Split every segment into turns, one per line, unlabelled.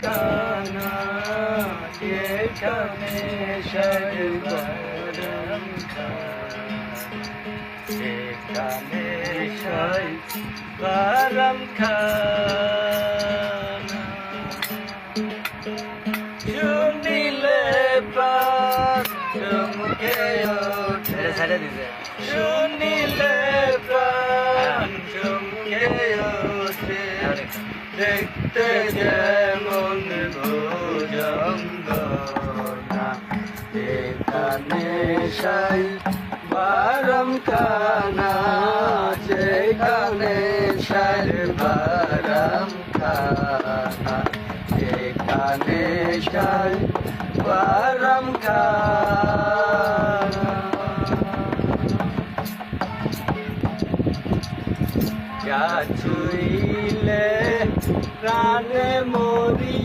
খানা যেখানে সর্বরম যেখানে সর্বরম খানা শুনিলে প্রাণ চমকে ওঠে শুনিলে প্রাণ চমকে ওঠে দেখতে যেমন ভুজঙ্গনা এখানে সাই বারম খানা যেখানে সাই বারম খানা এখানে সাই বারম খানা যা ছুইলে প্রাণে মরি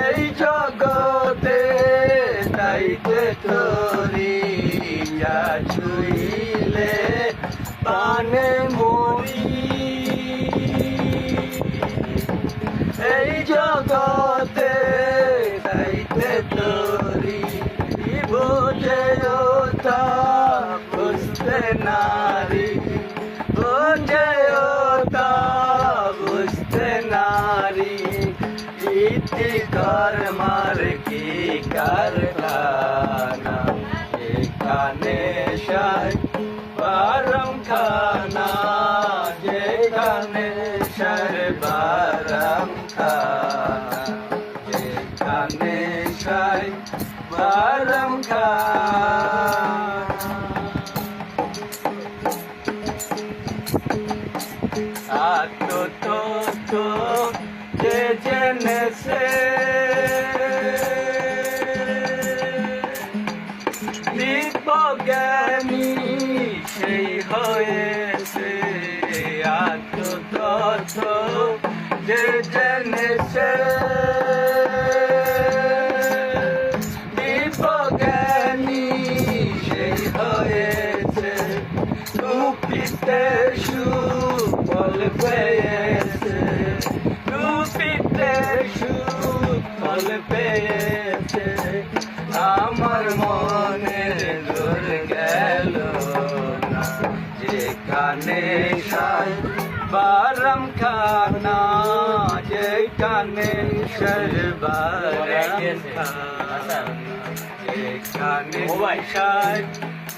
এই জগতে তাইতে তোরি যা ছুইলে প্রাণে মরি এই জগতে তাইতে তোরি বোঝে ওটা বুঝতে নারী বোঝে ওটা বুঝতে নারী ইতি কর্মার কি কারখানা এখানে সাই বারম খানা যেখানে সর্বরম খানা যেখানে সাই বারম খানা আতো তো যে জেনেছে দিব্যজ্ঞানী সেই হয়েছে আতো তথ্য যে জেনেছে দিব্যজ্ঞানী সেই হয়েছে রূপিতে সুফল পেয়েছে রূপিতে সুফল পেয়েছে আমার মনের দূর গেল না যেখানে সাই বারম খানা যেখানে সর্বরম খানা যেখানে সাই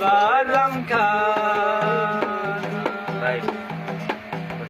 বারম খানা